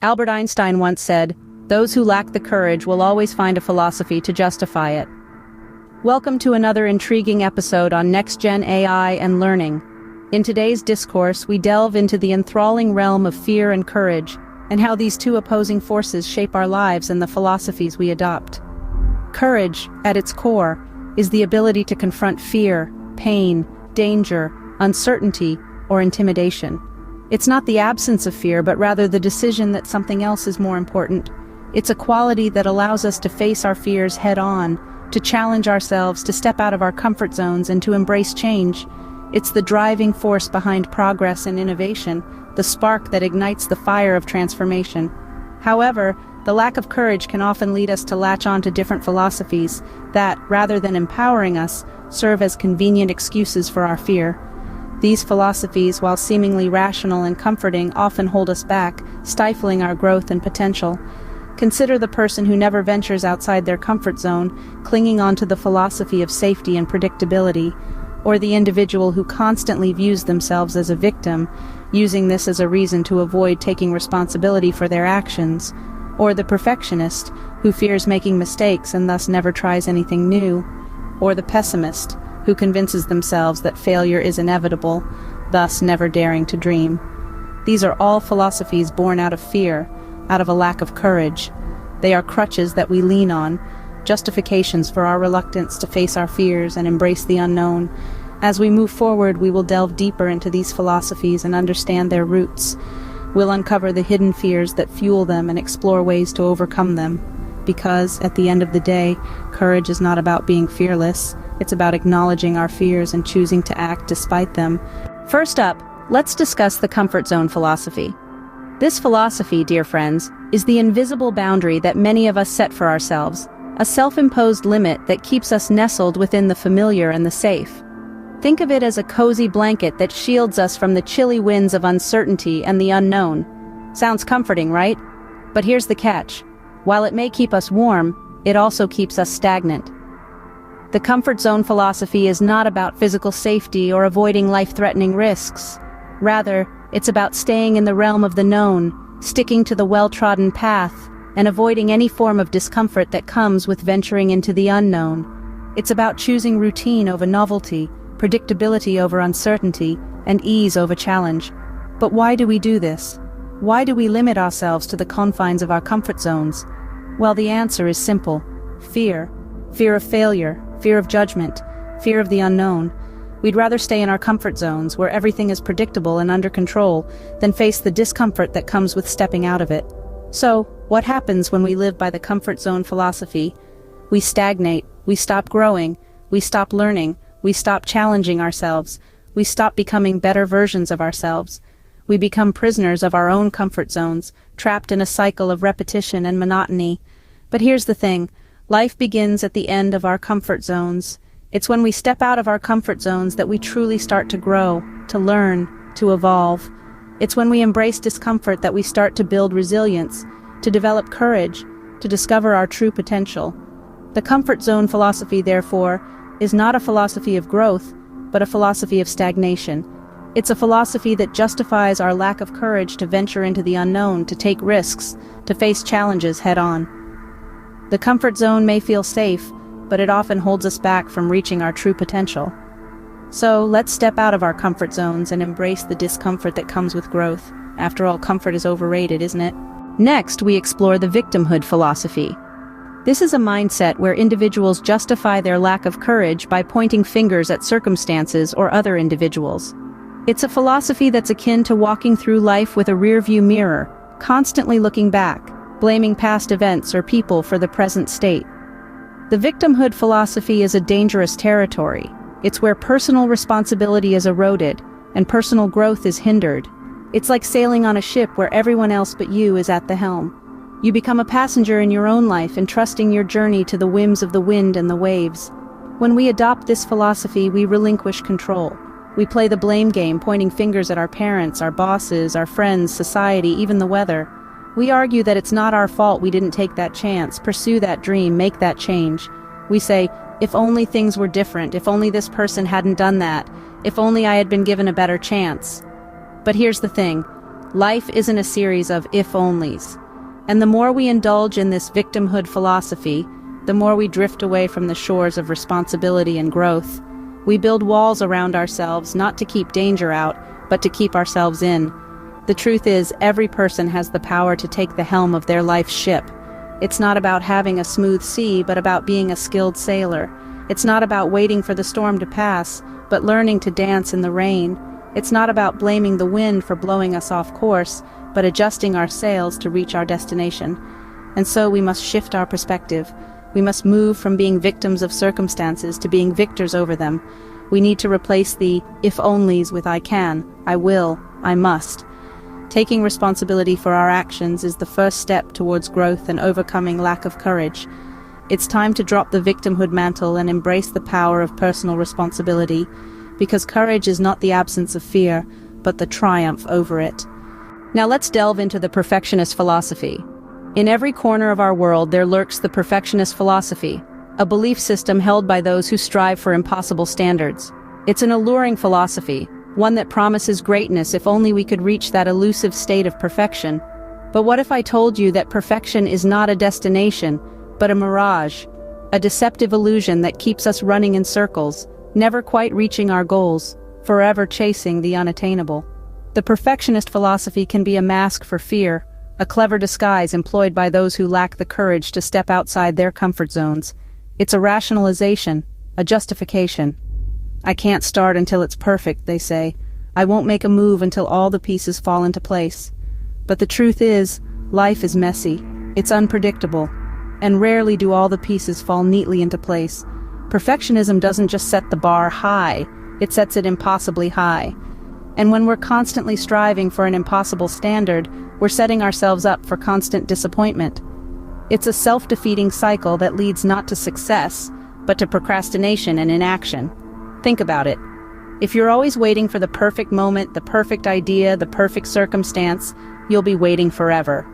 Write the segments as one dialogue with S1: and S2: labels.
S1: Albert Einstein once said, "Those who lack the courage will always find a philosophy to justify it." Welcome to another intriguing episode on next-gen AI and learning. In today's discourse, we delve into the enthralling realm of fear and courage, and how these two opposing forces shape our lives and the philosophies we adopt. Courage, at its core, is the ability to confront fear, pain, danger, uncertainty, or intimidation. It's not the absence of fear, but rather the decision that something else is more important. It's a quality that allows us to face our fears head-on, to challenge ourselves, to step out of our comfort zones, and to embrace change. It's the driving force behind progress and innovation, the spark that ignites the fire of transformation. However, the lack of courage can often lead us to latch on to different philosophies that, rather than empowering us, serve as convenient excuses for our fear. These philosophies, while seemingly rational and comforting, often hold us back, stifling our growth and potential. Consider the person who never ventures outside their comfort zone, clinging onto the philosophy of safety and predictability, or the individual who constantly views themselves as a victim, using this as a reason to avoid taking responsibility for their actions, or the perfectionist, who fears making mistakes and thus never tries anything new, or the pessimist, who convinces themselves that failure is inevitable, thus never daring to dream. These are all philosophies born out of fear, out of a lack of courage. They are crutches that we lean on, justifications for our reluctance to face our fears and embrace the unknown. As we move forward, we will delve deeper into these philosophies and understand their roots. We'll uncover the hidden fears that fuel them and explore ways to overcome them. Because, at the end of the day, courage is not about being fearless. It's about acknowledging our fears and choosing to act despite them. First up, let's discuss the comfort zone philosophy. This philosophy, dear friends, is the invisible boundary that many of us set for ourselves, a self-imposed limit that keeps us nestled within the familiar and the safe. Think of it as a cozy blanket that shields us from the chilly winds of uncertainty and the unknown. Sounds comforting, right? But here's the catch. While it may keep us warm, it also keeps us stagnant. The comfort zone philosophy is not about physical safety or avoiding life-threatening risks. Rather, it's about staying in the realm of the known, sticking to the well-trodden path, and avoiding any form of discomfort that comes with venturing into the unknown. It's about choosing routine over novelty, predictability over uncertainty, and ease over challenge. But why do we do this? Why do we limit ourselves to the confines of our comfort zones? Well, the answer is simple. Fear. Fear of failure, fear of judgment, fear of the unknown. We'd rather stay in our comfort zones, where everything is predictable and under control, than face the discomfort that comes with stepping out of it. So, what happens when we live by the comfort zone philosophy? We stagnate, we stop growing, we stop learning, we stop challenging ourselves, we stop becoming better versions of ourselves. We become prisoners of our own comfort zones, trapped in a cycle of repetition and monotony. But here's the thing. Life begins at the end of our comfort zones. It's when we step out of our comfort zones that we truly start to grow, to learn, to evolve. It's when we embrace discomfort that we start to build resilience, to develop courage, to discover our true potential. The comfort zone philosophy, therefore, is not a philosophy of growth, but a philosophy of stagnation. It's a philosophy that justifies our lack of courage to venture into the unknown, to take risks, to face challenges head-on. The comfort zone may feel safe, but it often holds us back from reaching our true potential. So, let's step out of our comfort zones and embrace the discomfort that comes with growth. After all, comfort is overrated, isn't it? Next, we explore the victimhood philosophy. This is a mindset where individuals justify their lack of courage by pointing fingers at circumstances or other individuals. It's a philosophy that's akin to walking through life with a rearview mirror, constantly looking back, blaming past events or people for the present state. The victimhood philosophy is a dangerous territory. It's where personal responsibility is eroded and personal growth is hindered. It's like sailing on a ship where everyone else but you is at the helm. You become a passenger in your own life, entrusting your journey to the whims of the wind and the waves. When we adopt this philosophy, we relinquish control. We play the blame game, pointing fingers at our parents, our bosses, our friends, society, even the weather. We argue that it's not our fault we didn't take that chance, pursue that dream, make that change. We say, if only things were different, if only this person hadn't done that, if only I had been given a better chance. But here's the thing. Life isn't a series of if-onlys. And the more we indulge in this victimhood philosophy, the more we drift away from the shores of responsibility and growth. We build walls around ourselves not to keep danger out, but to keep ourselves in. The truth is, every person has the power to take the helm of their life's ship. It's not about having a smooth sea, but about being a skilled sailor. It's not about waiting for the storm to pass, but learning to dance in the rain. It's not about blaming the wind for blowing us off course, but adjusting our sails to reach our destination. And so we must shift our perspective. We must move from being victims of circumstances to being victors over them. We need to replace the if-onlys with I can, I will, I must. Taking responsibility for our actions is the first step towards growth and overcoming lack of courage. It's time to drop the victimhood mantle and embrace the power of personal responsibility, because courage is not the absence of fear, but the triumph over it. Now let's delve into the perfectionist philosophy. In every corner of our world there lurks the perfectionist philosophy, a belief system held by those who strive for impossible standards. It's an alluring philosophy, one that promises greatness if only we could reach that elusive state of perfection. But what if I told you that perfection is not a destination, but a mirage, a deceptive illusion that keeps us running in circles, never quite reaching our goals, forever chasing the unattainable? The perfectionist philosophy can be a mask for fear, a clever disguise employed by those who lack the courage to step outside their comfort zones. It's a rationalization, a justification. I can't start until it's perfect, they say. I won't make a move until all the pieces fall into place. But the truth is, life is messy, it's unpredictable, and rarely do all the pieces fall neatly into place. Perfectionism doesn't just set the bar high, it sets it impossibly high. And when we're constantly striving for an impossible standard, we're setting ourselves up for constant disappointment. It's a self-defeating cycle that leads not to success, but to procrastination and inaction. Think about it. If you're always waiting for the perfect moment, the perfect idea, the perfect circumstance, you'll be waiting forever.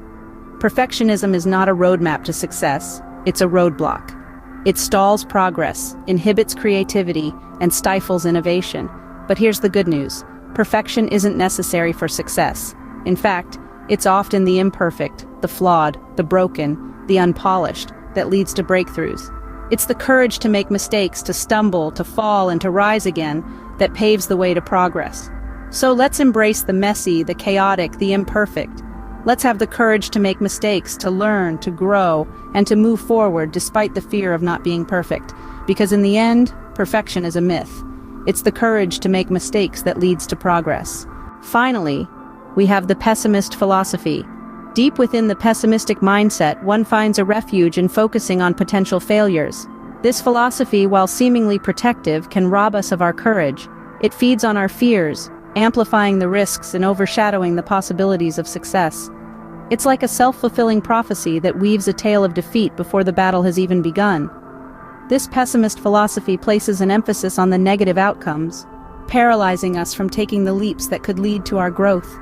S1: Perfectionism is not a roadmap to success, it's a roadblock. It stalls progress, inhibits creativity, and stifles innovation. But here's the good news. Perfection isn't necessary for success. In fact, it's often the imperfect, the flawed, the broken, the unpolished that leads to breakthroughs. It's the courage to make mistakes, to stumble, to fall, and to rise again that paves the way to progress. So let's embrace the messy, the chaotic, the imperfect. Let's have the courage to make mistakes, to learn, to grow, and to move forward despite the fear of not being perfect. Because in the end, perfection is a myth. It's the courage to make mistakes that leads to progress. Finally, we have the pessimist philosophy. Deep within the pessimistic mindset, one finds a refuge in focusing on potential failures. This philosophy, while seemingly protective, can rob us of our courage. It feeds on our fears, amplifying the risks and overshadowing the possibilities of success. It's like a self-fulfilling prophecy that weaves a tale of defeat before the battle has even begun. This pessimist philosophy places an emphasis on the negative outcomes, paralyzing us from taking the leaps that could lead to our growth.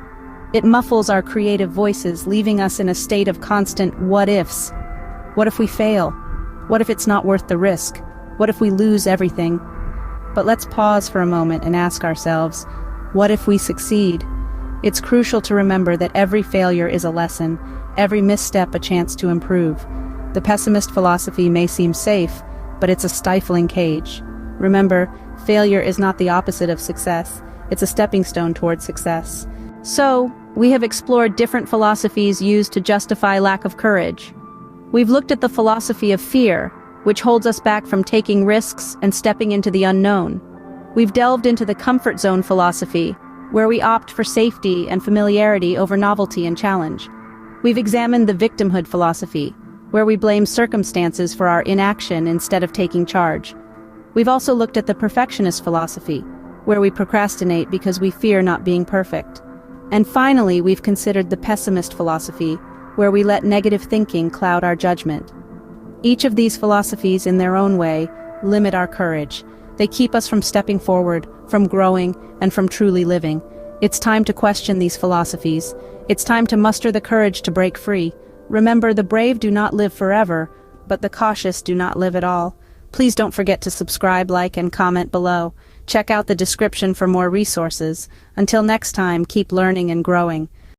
S1: It muffles our creative voices, leaving us in a state of constant what-ifs. What if we fail? What if it's not worth the risk? What if we lose everything? But let's pause for a moment and ask ourselves, what if we succeed? It's crucial to remember that every failure is a lesson, every misstep a chance to improve. The pessimist philosophy may seem safe, but it's a stifling cage. Remember, failure is not the opposite of success. It's a stepping stone towards success. So, we have explored different philosophies used to justify lack of courage. We've looked at the philosophy of fear, which holds us back from taking risks and stepping into the unknown. We've delved into the comfort zone philosophy, where we opt for safety and familiarity over novelty and challenge. We've examined the victimhood philosophy, where we blame circumstances for our inaction instead of taking charge. We've also looked at the perfectionist philosophy, where we procrastinate because we fear not being perfect. And finally, we've considered the pessimist philosophy, where we let negative thinking cloud our judgment. Each of these philosophies, in their own way, limit our courage. They keep us from stepping forward, from growing, and from truly living. It's time to question these philosophies. It's time to muster the courage to break free. Remember, the brave do not live forever, but the cautious do not live at all. Please don't forget to subscribe, like, and comment below. Check out the description for more resources. Until next time, keep learning and growing.